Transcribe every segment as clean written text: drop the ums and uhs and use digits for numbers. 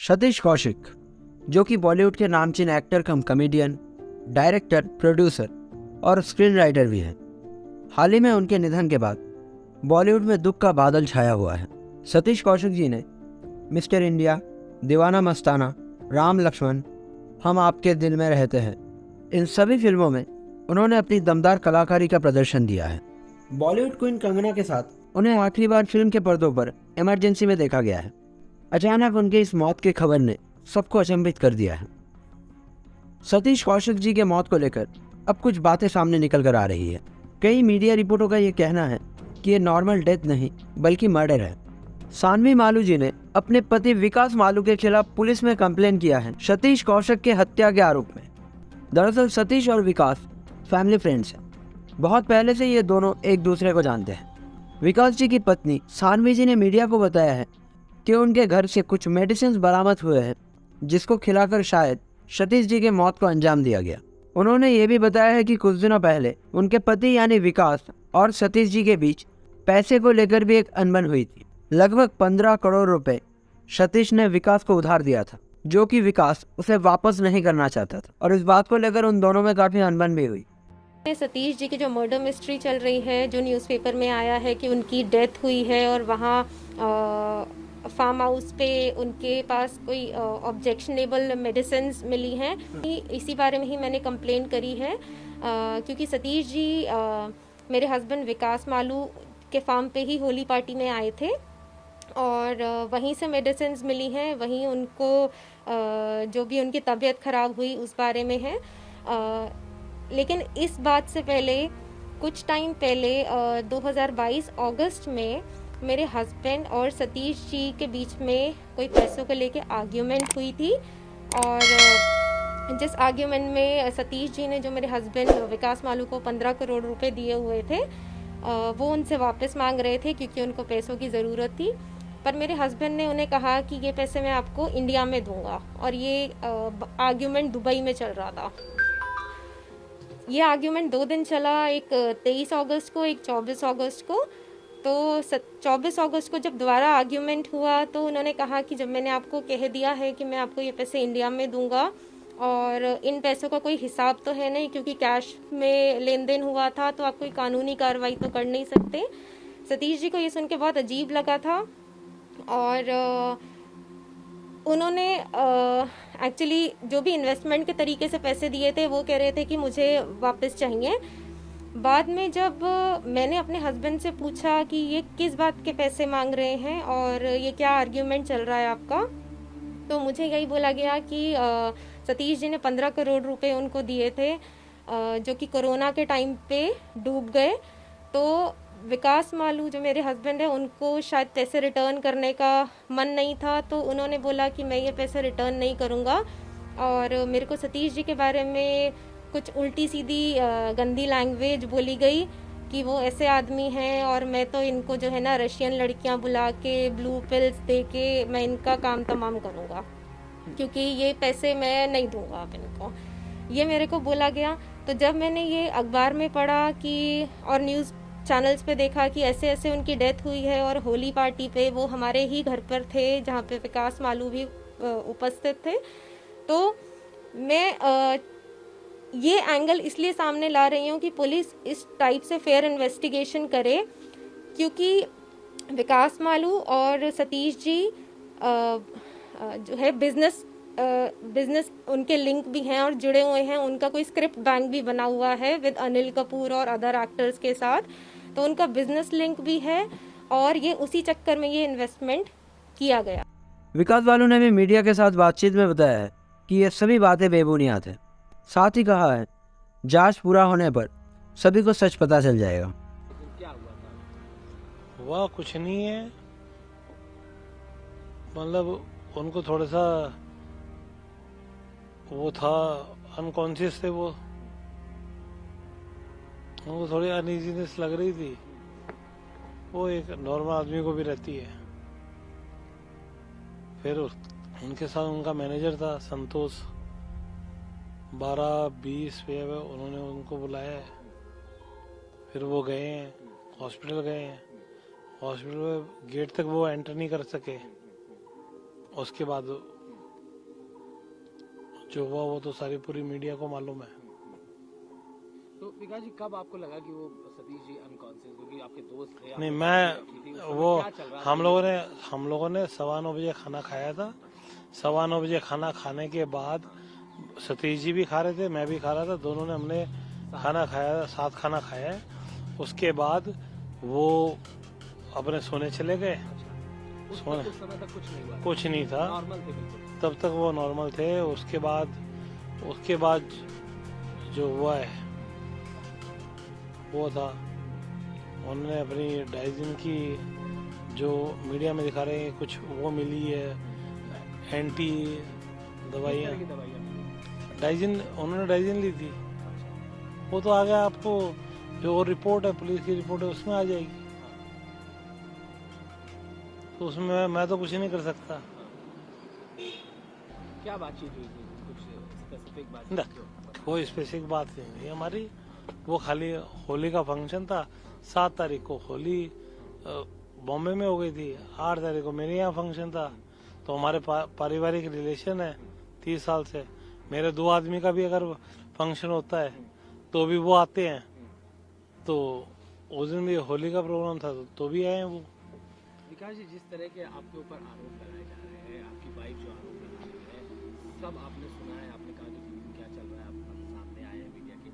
सतीश कौशिक, जो कि बॉलीवुड के नामचीन एक्टर कम कॉमेडियन, डायरेक्टर, प्रोड्यूसर और स्क्रीन राइटर भी हैं। हाल ही में उनके निधन के बाद बॉलीवुड में दुख का बादल छाया हुआ है। सतीश कौशिक जी ने मिस्टर इंडिया, दीवाना मस्ताना, राम लक्ष्मण, हम आपके दिल में रहते हैं, इन सभी फिल्मों में उन्होंने अपनी दमदार कलाकारी का प्रदर्शन दिया है। बॉलीवुड क्वीन कंगना के साथ उन्हें आखिरी बार फिल्म के पर्दों पर इमरजेंसी में देखा गया है। अचानक उनकी इस मौत की खबर ने सबको अचंभित कर दिया है। सतीश कौशिक जी के मौत को लेकर अब कुछ बातें सामने निकल कर आ रही है। कई मीडिया रिपोर्टों का ये कहना है कि ये नॉर्मल डेथ नहीं बल्कि मर्डर है। सानवी मालू जी ने अपने पति विकास मालू के खिलाफ पुलिस में कंप्लेन किया है सतीश कौशिक के हत्या के आरोप में। दरअसल सतीश और विकास फैमिली फ्रेंड्स हैं। बहुत पहले से ये दोनों एक दूसरे को जानते हैं। विकास जी की पत्नी सानवी जी ने मीडिया को बताया है कि उनके घर से कुछ मेडिसिन बरामद हुए हैं जिसको खिलाकर शायद सतीश जी के मौत को अंजाम दिया गया। उन्होंने ये भी बताया है कि कुछ दिनों पहले उनके पति यानी विकास और सतीश जी के बीच पैसे को लेकर भी एक अनबन हुई थी। लगभग 15 करोड़ रुपए सतीश ने विकास को उधार दिया था, जो कि विकास उसे वापस नहीं करना चाहता था और इस बात को लेकर उन दोनों में काफ़ी अनबन भी हुई। सतीश जी की जो मर्डर मिस्ट्री चल रही है, जो न्यूज़पेपर में आया है कि उनकी डेथ हुई है और वहाँ फार्म हाउस पे उनके पास कोई ऑब्जेक्शनेबल मेडिसिन मिली हैं, इसी बारे में ही मैंने कंप्लेन करी है। क्योंकि सतीश जी मेरे हस्बैंड विकास मालू के फार्म पे ही होली पार्टी में आए थे और वहीं से मेडिसिन मिली हैं, वहीं उनको जो भी उनकी तबीयत ख़राब हुई उस बारे में है। लेकिन इस बात से पहले कुछ टाइम पहले 2022 अगस्त में मेरे हस्बैंड और सतीश जी के बीच में कोई पैसों को लेके आर्ग्यूमेंट हुई थी और जिस आर्ग्यूमेंट में सतीश जी ने जो मेरे हस्बैंड विकास मालू को 15 करोड़ रुपए दिए हुए थे वो उनसे वापस मांग रहे थे क्योंकि उनको पैसों की ज़रूरत थी। पर मेरे हस्बैंड ने उन्हें कहा कि ये पैसे मैं आपको इंडिया में दूंगा और ये आर्ग्यूमेंट दुबई में चल रहा था। ये आर्ग्यूमेंट 2 दिन चला, एक 23 अगस्त को, एक 24 अगस्त को। तो 24 अगस्त को जब दोबारा आर्ग्यूमेंट हुआ तो उन्होंने कहा कि जब मैंने आपको कह दिया है कि मैं आपको ये पैसे इंडिया में दूंगा और इन पैसों का कोई हिसाब तो है नहीं क्योंकि कैश में लेन देन हुआ था, तो आप कोई कानूनी कार्रवाई तो कर नहीं सकते। सतीश जी को ये सुन के बहुत अजीब लगा था और उन्होंने एक्चुअली जो भी इन्वेस्टमेंट के तरीके से पैसे दिए थे वो कह रहे थे कि मुझे वापस चाहिए। बाद में जब मैंने अपने हस्बैंड से पूछा कि ये किस बात के पैसे मांग रहे हैं और ये क्या आर्ग्यूमेंट चल रहा है आपका, तो मुझे यही बोला गया कि सतीश जी ने 15 करोड़ रुपए उनको दिए थे जो कि कोरोना के टाइम पे डूब गए। तो विकास मालू जो मेरे हस्बैंड है उनको शायद पैसे रिटर्न करने का मन नहीं था, तो उन्होंने बोला कि मैं ये पैसे रिटर्न नहीं करूँगा और मेरे को सतीश जी के बारे में कुछ उल्टी सीधी गंदी लैंग्वेज बोली गई कि वो ऐसे आदमी हैं और मैं तो इनको जो है ना रशियन लड़कियां बुला के ब्लू पिल्स दे के मैं इनका काम तमाम करूँगा क्योंकि ये पैसे मैं नहीं दूंगा आप इनको, ये मेरे को बोला गया। तो जब मैंने ये अखबार में पढ़ा कि और न्यूज़ चैनल्स पे देखा कि ऐसे ऐसे उनकी डेथ हुई है और होली पार्टी पे वो हमारे ही घर पर थे जहाँ पे विकास मालू भी उपस्थित थे, तो मैं ये एंगल इसलिए सामने ला रही हूँ कि पुलिस इस टाइप से फेयर इन्वेस्टिगेशन करे क्योंकि विकास मालू और सतीश जी जो है बिजनेस उनके लिंक भी हैं और जुड़े हुए हैं। उनका कोई स्क्रिप्ट बैंक भी बना हुआ है विद अनिल कपूर और अदर एक्टर्स के साथ, तो उनका बिजनेस लिंक भी है और ये उसी चक्कर में ये इन्वेस्टमेंट किया गया। विकास बालू ने भी मीडिया के साथ बातचीत में बताया है कि ये सभी बातें बेबुनियाद हैं। साथ ही कहा है जांच पूरा होने पर सभी को सच पता चल जाएगा। क्या हुआ कुछ नहीं है, मतलब उनको थोड़ा सा वो था, अनकॉन्शियस थे वो, उनको थोड़ी अनइजीनेस लग रही थी, वो एक नॉर्मल आदमी को भी रहती है। फिर उनके साथ उनका मैनेजर था संतोष, 12-20 पे उन्होंने उनको बुलाया है। फिर वो गए हैं, हॉस्पिटल गए हैं, हॉस्पिटल में गेट तक वो एंटर नहीं कर सके। उसके बाद जो हुआ वो तो सारी पूरी मीडिया को मालूम है। तो विकास जी कब आपको लगा कि वो सतीश जी अनकॉन्शियस, क्योंकि आपके दोस्त थे, नहीं, आपको मैं बात की थी, उस समय वो क्या चल रहा था? हम लोगों ने 9:15 बजे खाना खाया था। 9:15 बजे खाना खाने के बाद सतीश जी भी खा रहे थे, मैं भी खा रहा था, दोनों ने हमने खाना खाया, साथ खाना खाया है। उसके बाद वो अपने सोने चले गए। उस समय तक कुछ नहीं हुआ, कुछ नहीं था, नॉर्मल थे बिल्कुल। तब तक वो नॉर्मल थे। उसके बाद जो हुआ है वो था, उन्होंने अपनी डाइजिन की जो मीडिया में दिखा रहे हैं कुछ वो मिली है, एंटी दवाइयाँ, किस तरह की दवाइयाँ मिली? डाइजिन, उन्होंने डाइजिन ली थी। वो तो आगे आपको जो रिपोर्ट है, पुलिस की रिपोर्ट है, उसमें आ जाएगी। तो उसमें मैं तो कुछ नहीं कर सकता। क्या बातचीत हुई थी, कुछ स्पेसिफिक ना, बातचीत क्यों? कोई स्पेसिफिक बात नहीं थी हमारी। वो खाली होली का फंक्शन था। 7 तारीख को होली बॉम्बे में हो गई थी, 8 तारीख को मेरे यहाँ फंक्शन था। तो हमारे पारिवारिक रिलेशन है 30 साल से। मेरे 2 आदमी का भी अगर फंक्शन होता है तो भी वो आते हैं। तो उस दिन भी होली का प्रोग्राम था तो भी आए हैं वो। विकास जी, जिस तरह के आपके ऊपर आरोप लगाए जा रहे हैं, आपकी वाइफ जो आरोप लगा रही है, सब आपने सुना है, आपने कहा कि क्या चल रहा है, आप सामने आए हैं मीडिया के,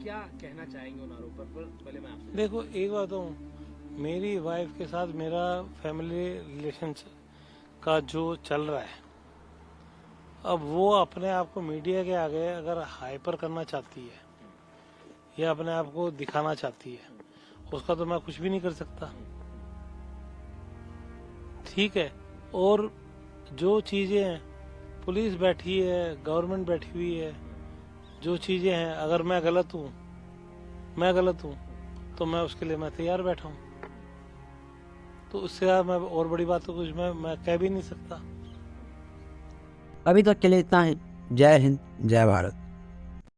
क्या कहना चाहेंगे उन आरोपों पर? पहले मैं आपसे देखो, एक बात हूँ, मेरी वाइफ के साथ मेरा फैमिली रिलेशन का जो चल रहा है, अब वो अपने आप को मीडिया के आगे अगर हाइपर करना चाहती है या अपने आप को दिखाना चाहती है, उसका तो मैं कुछ भी नहीं कर सकता। ठीक है। और जो चीजें हैं, पुलिस बैठी है, गवर्नमेंट बैठी हुई है, जो चीजें हैं, अगर मैं गलत हूँ तो मैं उसके लिए मैं तैयार बैठा हूँ। तो उससे ज्यादा मैं और बड़ी बात तो कुछ मैं कह भी नहीं सकता। अभी तक के लिए इतना ही। जय हिंद, जय भारत।